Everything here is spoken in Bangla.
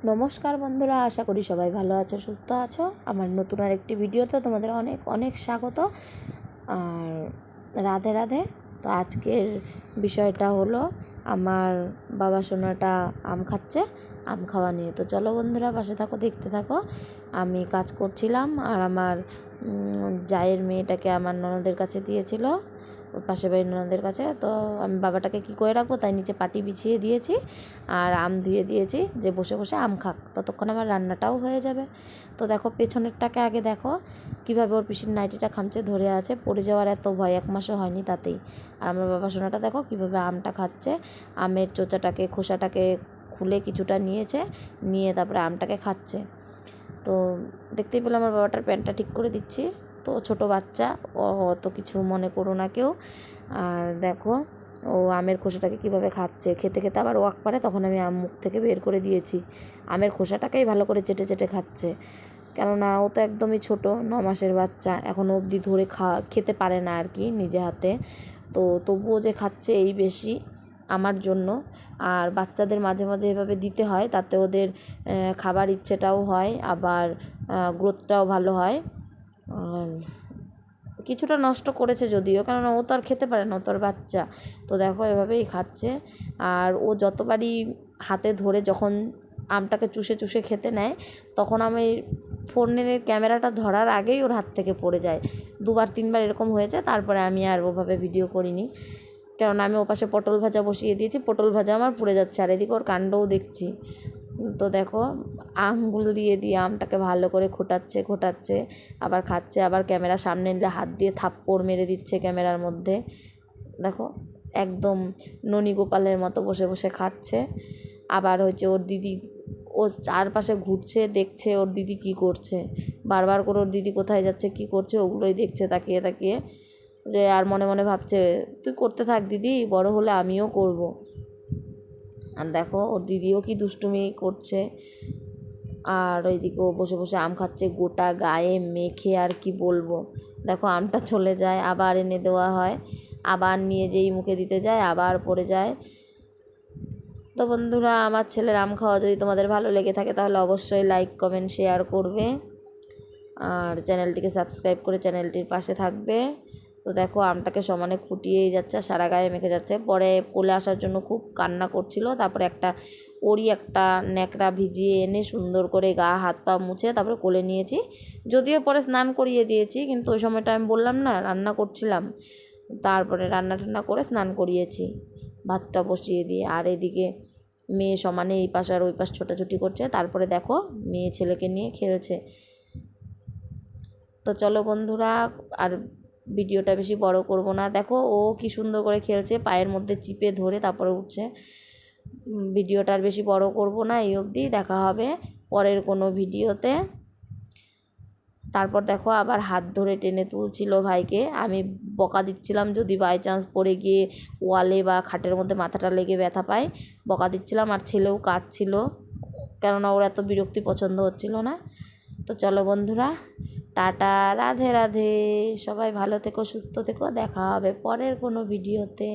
নমস্কার বন্ধুরা, আশা করি সবাই ভালো আছো, সুস্থ আছো। আমার নতুন আর একটি ভিডিওতে তোমাদের অনেক অনেক স্বাগত। আর রাধে রাধে। তো আজকের বিষয়টা হলো আমার বাবা সোনাটা আম খাচ্ছে, আম খাওয়া নিয়ে। তো চলো বন্ধুরা, পাশে থাকো, দেখতে থাকো। আমি কাজ করছিলাম আর আমার জায়ের মেয়েটাকে আমার ননদের কাছে দিয়েছিল, পাশের বাড়ির ননদের কাছে। তো আমি বাবাটাকে কী করে রাখবো, তাই নিচে পাটি বিছিয়ে দিয়েছি আর আম ধুয়ে দিয়েছি যে বসে বসে আম খাক, ততক্ষণ আমার রান্নাটাও হয়ে যাবে। তো দেখো পেছনেরটাকে আগে দেখো কীভাবে ওর পিসির নাইটিটা খামচে ধরে আছে, পড়ে যাওয়ার এত ভয়, 1 মাসও হয়নি তাতেই। আর আমার বাবা সোনাটা দেখো কীভাবে আমটা খাচ্ছে, আমের চোচাটাকে খোসাটাকে খুলে কিছুটা নিয়েছে, নিয়ে তারপরে আমটাকে খাচ্ছে। তো দেখতেই পেলাম আমার বাবাটার প্যান্টটা ঠিক করে দিচ্ছি। তো ছোট বাচ্চা, ও অত কিছু মনে করো না কেউ। আর দেখো ও আমের খোসাটাকে কীভাবে খাচ্ছে, খেতে খেতে আবার ওয়াক পারে, তখন আমি আম মুখ থেকে বের করে দিয়েছি। আমের খোসাটাকেই ভালো করে চেটে চেটে খাচ্ছে, কেননা ও তো একদমই ছোট, 9 মাসের বাচ্চা, এখনও অবধি ধরে খেতে পারে না আর কি নিজে হাতে। তো তবুও যে খাচ্ছে এই বেশি আমার জন্য। আর বাচ্চাদের মাঝে মাঝে এভাবে দিতে হয়, তাতে ওদের খাবার ইচ্ছেটাও হয়, আবার গ্রোথটাও ভালো হয়। কিছুটা নষ্ট করেছে যদিও, কেননা ও তো আর খেতে পারে না, ও তো আর বাচ্চা। তো দেখো এভাবেই খাচ্ছে। আর ও যতবারই হাতে ধরে যখন আমটাকে চুষে চুষে খেতে নেয়, তখন আমি ফোনের ক্যামেরাটা ধরার আগেই ওর হাত থেকে পড়ে যায়। 2-3বার এরকম হয়েছে, তারপরে আমি আর ওভাবে ভিডিও করিনি, কেননা আমি ওপাশে পটল ভাজা বসিয়ে দিয়েছি, পটল ভাজা আমার পুড়ে যাচ্ছে, আর এদিকে ওর কাণ্ডও দেখছি। তো দেখো আমগুলো দিয়ে দিয়ে আমটাকে ভালো করে খোটাচ্ছে, আবার খাচ্ছে, আবার ক্যামেরা সামনে নিলে হাত দিয়ে থাপ্পড় মেরে দিচ্ছে ক্যামেরার মধ্যে। দেখো একদম ননী গোপালের মতো বসে বসে খাচ্ছে। আবার হচ্ছে ওর দিদি ও চারপাশে ঘুরছে, দেখছে ওর দিদি কি করছে, বারবার করে ওর দিদি কোথায় যাচ্ছে কি করছে ওগুলোই দেখছে তাকিয়ে তাকিয়ে, যে আর মনে মনে ভাবছে তুই করতে থাক দিদি, বড় হলে আমিও করব। আর দেখো ওর দিদিও কি দুষ্টুমি করছে। আর ওইদিকে ও বসে বসে আম খাচ্ছে, গোটা গায়ে মেখে, আর কি বলবো। দেখো আমটা চলে যায়, আবার এনে দেওয়া হয়, আবার নিয়ে যেই মুখে দিতে যায় আবার পড়ে যায়। তো বন্ধুরা, আমার ছেলের আম খাওয়া যদি তোমাদের ভালো লেগে থাকে তাহলে অবশ্যই লাইক কমেন্ট শেয়ার করবে, আর চ্যানেলটিকে সাবস্ক্রাইব করে চ্যানেলটির পাশে থাকবে। তো দেখো আমটাকে সমানে ফুটিয়েই যাচ্ছে, সারা গায়ে মেখে যাচ্ছে। পরে কোলে আসার জন্য খুব কান্না করছিল, তারপরে একটা ন্যাকড়া ভিজিয়ে এনে সুন্দর করে গা হাত পা মুছে তারপরে কোলে নিয়েছি। যদিও পরে স্নান করিয়ে দিয়েছি, কিন্তু ওই সময়টা আমি বললাম না রান্না করছিলাম, তারপরে রান্না টান্না করে স্নান করিয়েছি ভাতটা বসিয়ে দিয়ে। আর এদিকে মেয়ে সমানে এই পাশ আর ওই পাশ ছোটাছুটি করছে, তারপরে দেখো মেয়ে ছেলেকে নিয়ে খেলছে। তো চলো বন্ধুরা, আর ভিডিওটা বেশি বড় করব না। দেখো ও কি সুন্দর করে খেলছে, পায়ের মধ্যে চিপে ধরে তারপরে উঠছে। ভিডিওটা আর বেশি বড় করব না, এই অবধি। দেখা হবে পরের কোনো ভিডিওতে। তারপর দেখো আবার হাত ধরে টেনে তুলছিল ভাইকে, আমি বকা দিচ্ছিলাম যদি বাই চান্স পড়ে গিয়ে ওয়ালে বা খাটের মধ্যে মাথাটা লেগে ব্যথা পায়, বকা দিচ্ছিলাম। আর ছেলেও কাঁদছিল, কেননা ওর এত বিরক্তি পছন্দ হচ্ছিল না। তো চলো বন্ধুরা, টাটা, রাধে রাধে। সবাই ভালো থেকো, সুস্থ থেকো, দেখা হবে পরের কোনো ভিডিওতে।